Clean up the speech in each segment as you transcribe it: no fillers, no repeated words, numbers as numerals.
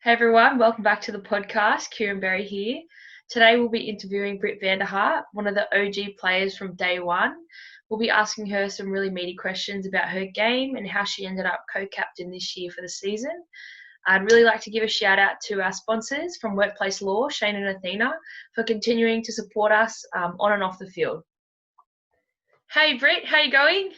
Hey everyone, welcome back to the podcast. Kieran Berry here. Today we'll be interviewing Britt Vanderhart, one of the OG players from day one. We'll be asking her some really meaty questions about her game and how she ended up co-captain this year for the season. I'd really like to give a shout out to our sponsors from Workplace Law, Shane and Athena, for continuing to support us on and off the field. Hey Britt, how you going?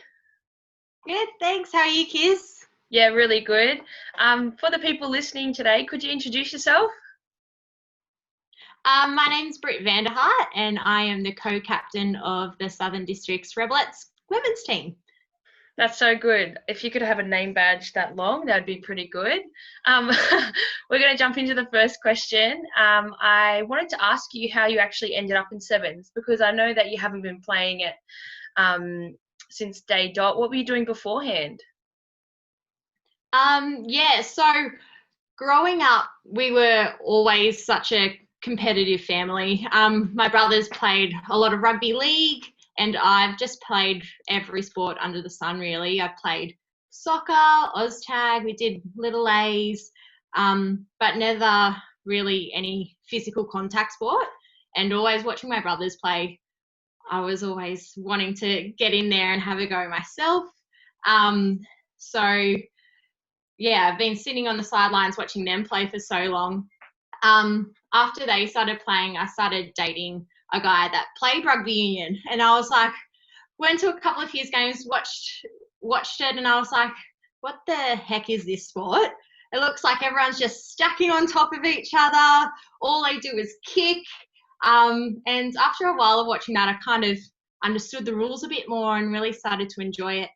Good, thanks. How are you, Kiz? Yeah, really good. For the people listening today, could you introduce yourself? My name's Britt Vanderhart, and I am the co-captain of the Southern District's Rebelettes women's team. That's so good. If you could have a name badge that long, that'd be pretty good. We're going to jump into the first question. I wanted to ask you how you actually ended up in sevens, because I know that you haven't been playing it since day dot. What were you doing beforehand? So growing up, we were always such a competitive family. My brothers played a lot of rugby league, and I've just played every sport under the sun, really. I've played soccer, Oztag, we did little A's, but never really any physical contact sport. And always watching my brothers play, I was always wanting to get in there and have a go myself. I've been sitting on the sidelines watching them play for so long. After they started playing, I started dating a guy that played rugby union, and I was like, went to a couple of his games, watched it, and I was like, what the heck is this sport? It looks like everyone's just stacking on top of each other. All they do is kick. And after a while of watching that, I kind of understood the rules a bit more and really started to enjoy it.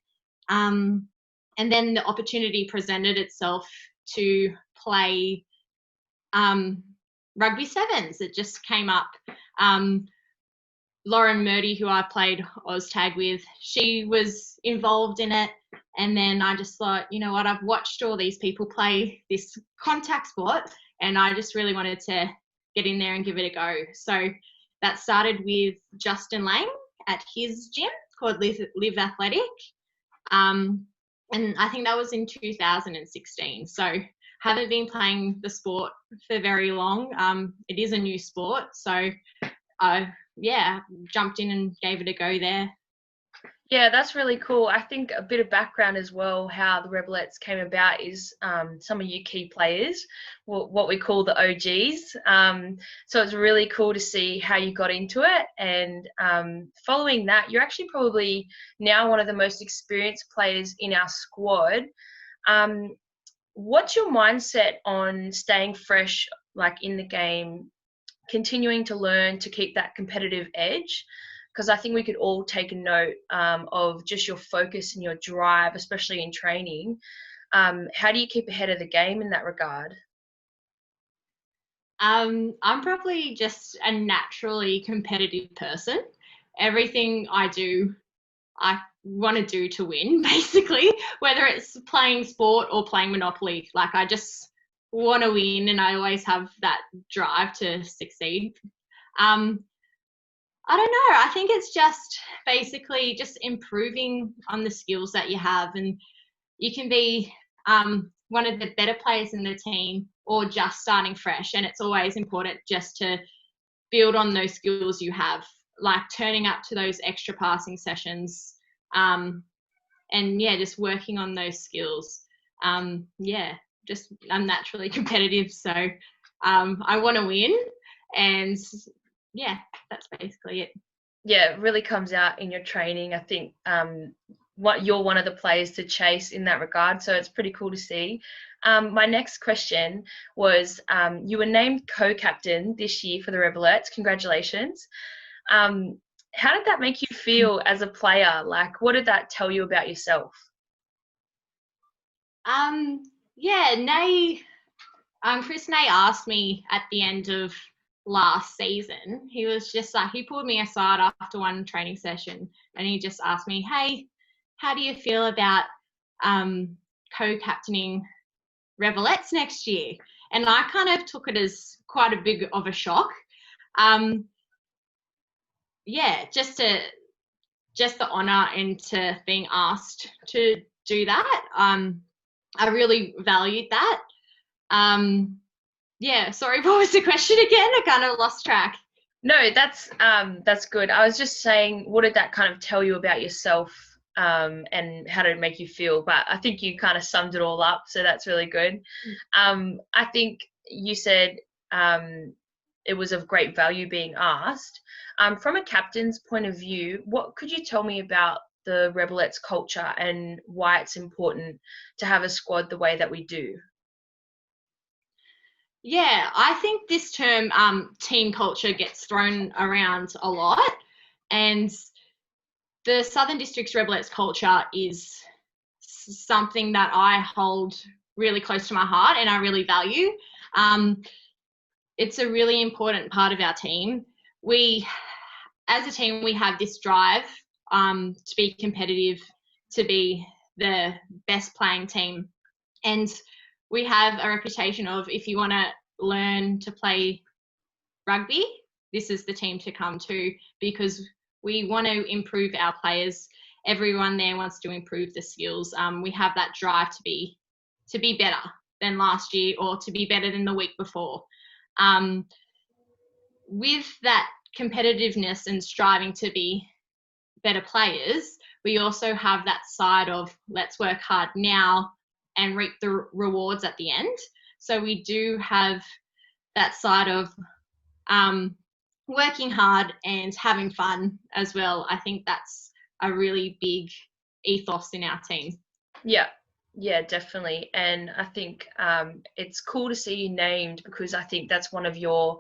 And then the opportunity presented itself to play rugby sevens. It just came up. Lauren Murdy, who I played Oztag with, she was involved in it. And then I just thought, you know what, I've watched all these people play this contact sport, and I just really wanted to get in there and give it a go. So that started with Justin Lang at his gym called Live Athletic. And I think that was in 2016. So haven't been playing the sport for very long. It is a new sport. So I jumped in and gave it a go there. Yeah, that's really cool. I think a bit of background as well, how the Rebelettes came about is some of you key players, what we call the OGs. So it's really cool to see how you got into it. And following that, you're actually probably now one of the most experienced players in our squad. What's your mindset on staying fresh, like in the game, continuing to learn to keep that competitive edge? Because I think we could all take a note of just your focus and your drive, especially in training. How do you keep ahead of the game in that regard? I'm probably just a naturally competitive person. Everything I do, I want to do to win, basically, whether it's playing sport or playing Monopoly. Like, I just want to win, and I always have that drive to succeed. I don't know. I think it's just basically just improving on the skills that you have, and you can be one of the better players in the team or just starting fresh, and it's always important just to build on those skills you have, like turning up to those extra passing sessions, just working on those skills. I'm naturally competitive, so I want to win, and yeah, that's basically it. Yeah, it really comes out in your training. I think you're one of the players to chase in that regard, so it's pretty cool to see. My next question was, you were named co-captain this year for the Rebelettes. Congratulations. How did that make you feel as a player? Like, what did that tell you about yourself? Chris Nay asked me at the end of last season. He was just like, he pulled me aside after one training session, and he just asked me, hey, how do you feel about co-captaining Rebelettes next year? And I kind of took it as quite a big of a shock. Just the honour and to being asked to do that. I really valued that. Yeah, sorry, what was the question again? I kind of lost track. No, that's good. I was just saying, what did that kind of tell you about yourself, and how did it make you feel? But I think you kind of summed it all up, so that's really good. I think you said it was of great value being asked. From a captain's point of view, what could you tell me about the Rebelettes culture and why it's important to have a squad the way that we do? Yeah, I think this term team culture gets thrown around a lot, and the Southern District's Rebelettes culture is something that I hold really close to my heart and I really value. It's a really important part of our team. As a team, we have this drive to be competitive, to be the best playing team. And we have a reputation of, if you want to learn to play rugby, this is the team to come to, because we want to improve our players. Everyone there wants to improve the skills. We have that drive to be better than last year or to be better than the week before. With that competitiveness and striving to be better players, we also have that side of let's work hard now and reap the rewards at the end. So we do have that side of working hard and having fun as well. I think that's a really big ethos in our team. Yeah, definitely. And I think it's cool to see you named, because I think that's one of your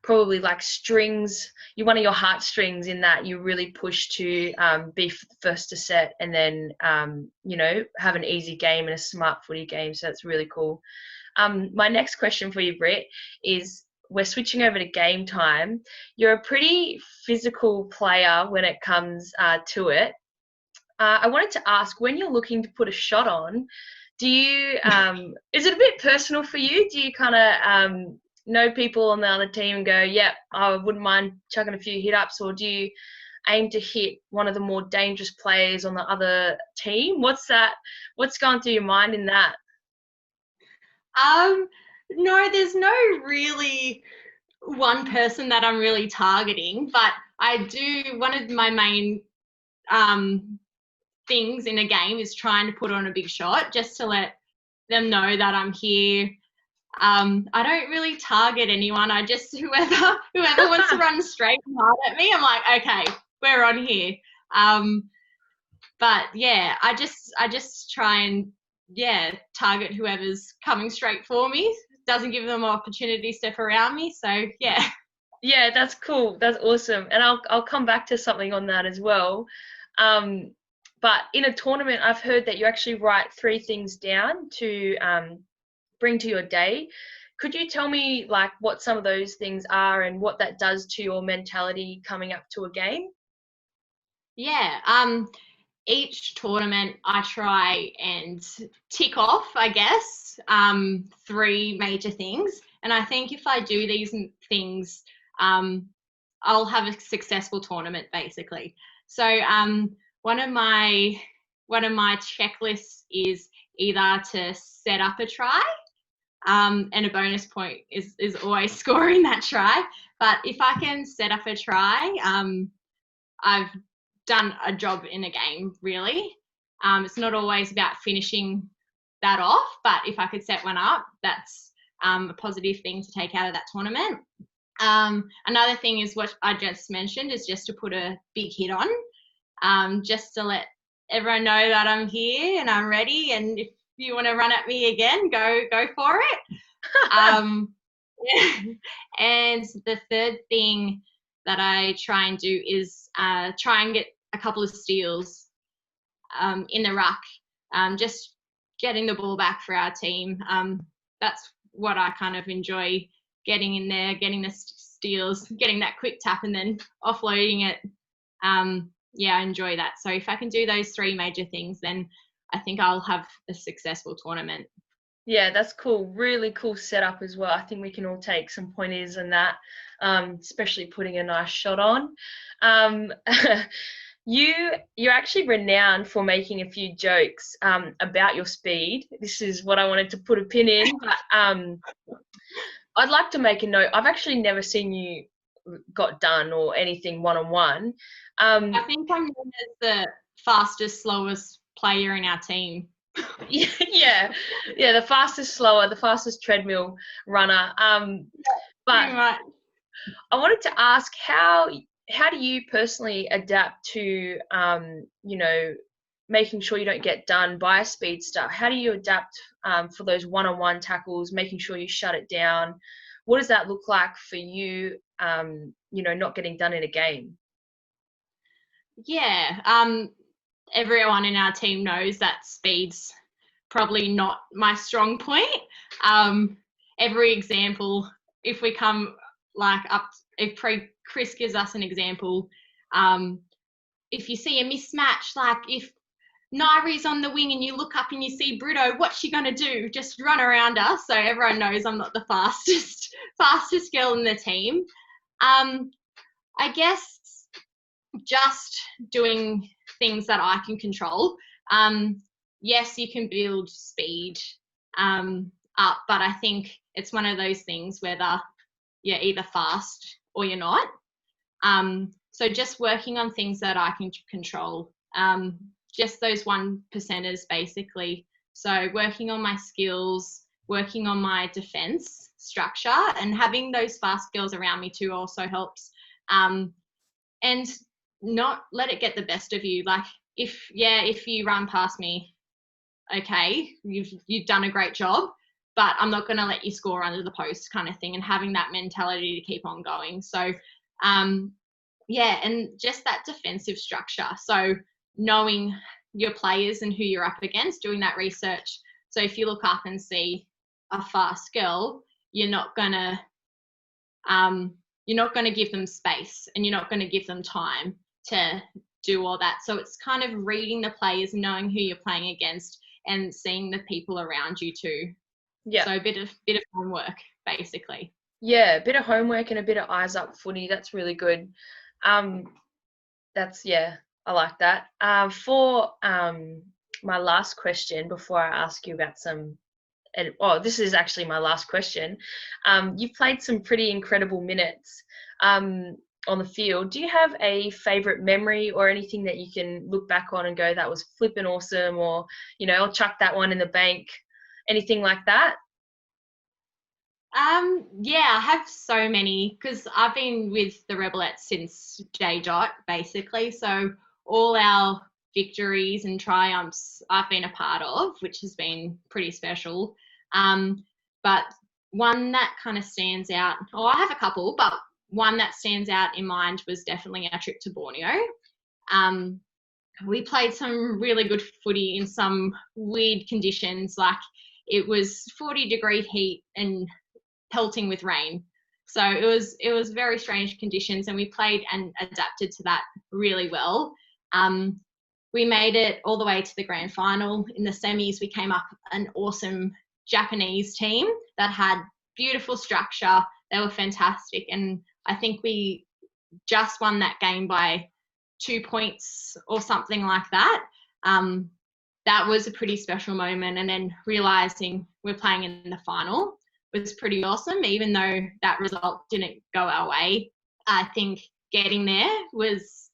probably like strings, you're one of your heartstrings, in that you really push to be first to set, and then have an easy game and a smart footy game. So that's really cool. My next question for you, Britt, is we're switching over to game time. You're a pretty physical player when it comes to it. I wanted to ask, when you're looking to put a shot on, do you is it a bit personal for you? Do you kind of know people on the other team and go, yeah, I wouldn't mind chucking a few hit ups, or do you aim to hit one of the more dangerous players on the other team? What's going through your mind in that? No, there's no really one person that I'm really targeting, but I do, one of my main things in a game is trying to put on a big shot, just to let them know that I'm here. I don't really target anyone. I just, whoever wants to run straight and hard at me, I'm like, okay, we're on here. But yeah, I just try and target whoever's coming straight for me. Doesn't give them an opportunity to step around me. So yeah. Yeah, that's cool. That's awesome. And I'll come back to something on that as well. But in a tournament, I've heard that you actually write 3 things down to bring to your day. Could you tell me like what some of those things are and what that does to your mentality coming up to a game? Yeah. Each tournament I try and tick off, I guess, 3 major things. And I think if I do these things, I'll have a successful tournament, basically. So one of my checklists is either to set up a try, and a bonus point is always scoring that try. But if I can set up a try, I've done a job in a game, really. It's not always about finishing that off, but if I could set one up, that's a positive thing to take out of that tournament. Another thing is what I just mentioned, is just to put a big hit on, just to let everyone know that I'm here and I'm ready, and if you want to run at me again, go for it. And the third thing that I try and do is try and get a couple of steals in the ruck, just getting the ball back for our team. That's what I kind of enjoy, getting in there, getting the steals, getting that quick tap and then offloading it. I enjoy that. So if I can do those 3 major things, then I think I'll have a successful tournament. Yeah, that's cool. Really cool setup as well. I think we can all take some pointers in that, especially putting a nice shot on. You're actually renowned for making a few jokes about your speed. This is what I wanted to put a pin in. But I'd like to make a note. I've actually never seen you got done or anything one-on-one. I think I'm known as the fastest, slowest player in our team. Yeah, the fastest treadmill runner. But Pretty much. I wanted to ask how do you personally adapt to making sure you don't get done by a speedster? How do you adapt for those one-on-one tackles, making sure you shut it down? What does that look like for you? Not getting done in a game. Yeah. Everyone in our team knows that speed's probably not my strong point. Every example, if we come like up, if Chris gives us an example, if you see a mismatch, like if Nairi's on the wing and you look up and you see Brito, what's she going to do? Just run around us. So everyone knows I'm not the fastest girl in the team. I guess just doing things that I can control. Yes, you can build speed up, but I think it's one of those things whether you're either fast or you're not. So just working on things that I can control. Just those 1%ers basically. So working on my skills, working on my defense structure, and having those fast girls around me too also helps. And not let it get the best of you. Like if you run past me, okay, you've done a great job, but I'm not going to let you score under the post kind of thing, and having that mentality to keep on going. So and just that defensive structure. So knowing your players and who you're up against, doing that research. So if you look up and see a fast girl, you're not going to give them space, and you're not going to give them time to do all that. So it's kind of reading the players, knowing who you're playing against, and seeing the people around you too. Yeah. So a bit of homework, basically. Yeah, a bit of homework and a bit of eyes up footy. That's really good. I like that. For my last question, before I ask you about this is actually my last question. You've played some pretty incredible minutes on the field. Do you have a favourite memory or anything that you can look back on and go, that was flipping awesome, or, I'll chuck that one in the bank, anything like that? I have so many, because I've been with the Rebelettes since J. basically. So all our victories and triumphs I've been a part of, which has been pretty special. But one that kind of stands out, I have a couple, but one that stands out in mind was definitely our trip to Borneo. We played some really good footy in some weird conditions, like it was 40-degree heat and pelting with rain. So it was very strange conditions, and we played and adapted to that really well. We made it all the way to the grand final. In the semis, we came up an awesome Japanese team that had beautiful structure. They were fantastic, and I think we just won that game by 2 points or something like that. That was a pretty special moment, and then realising we're playing in the final was pretty awesome, even though that result didn't go our way. I think getting there was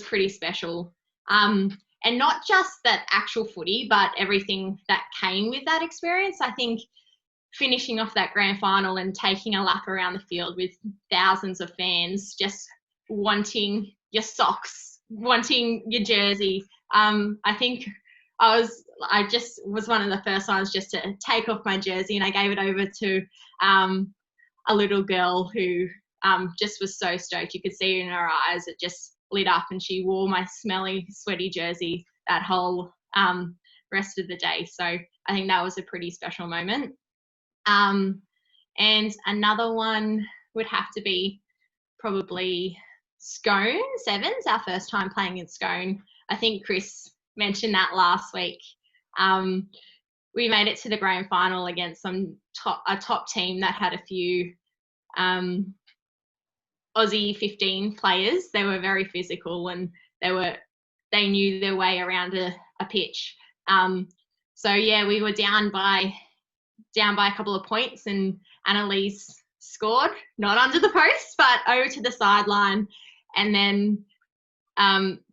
pretty special. And not just that actual footy, but everything that came with that experience. I think finishing off that grand final and taking a lap around the field with thousands of fans just wanting your socks, wanting your jersey. I think I just was one of the first ones just to take off my jersey, and I gave it over to a little girl who just was so stoked. You could see in her eyes, it just lit up, and she wore my smelly, sweaty jersey that whole rest of the day. So I think that was a pretty special moment. And another one would have to be probably Scone Sevens, our first time playing in Scone. I think Chris mentioned that last week. We made it to the grand final against a top team that had a few Aussie 15 players. They were very physical, and they knew their way around a pitch. So we were down by a couple of points, and Annalise scored, not under the post, but over to the sideline. And then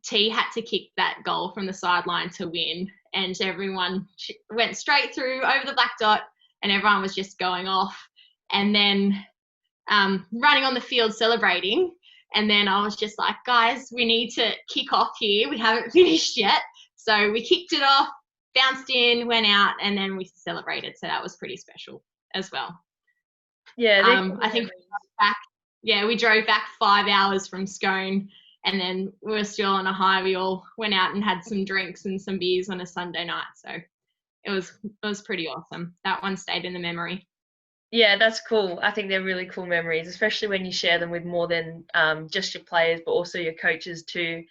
T had to kick that goal from the sideline to win. And everyone went straight through over the black dot, and everyone was just going off. And then running on the field celebrating. And then I was just like, guys, we need to kick off here. We haven't finished yet. So we kicked it off, bounced in, went out, and then we celebrated. So that was pretty special as well. Yeah, I think we drove back 5 hours from Scone, and then we were still on a high. We all went out and had some drinks and some beers on a Sunday night. So it was pretty awesome. That one stayed in the memory. Yeah, that's cool. I think they're really cool memories, especially when you share them with more than just your players, but also your coaches too.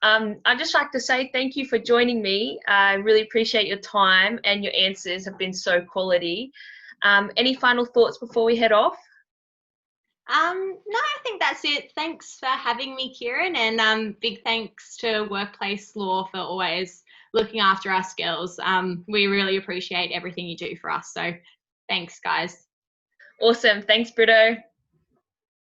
I'd just like to say thank you for joining me. I really appreciate your time, and your answers have been so quality. Any final thoughts before we head off? No, I think that's it. Thanks for having me, Kieran, and big thanks to Workplace Law for always looking after us girls. We really appreciate everything you do for us. So thanks, guys. Awesome. Thanks, Brito.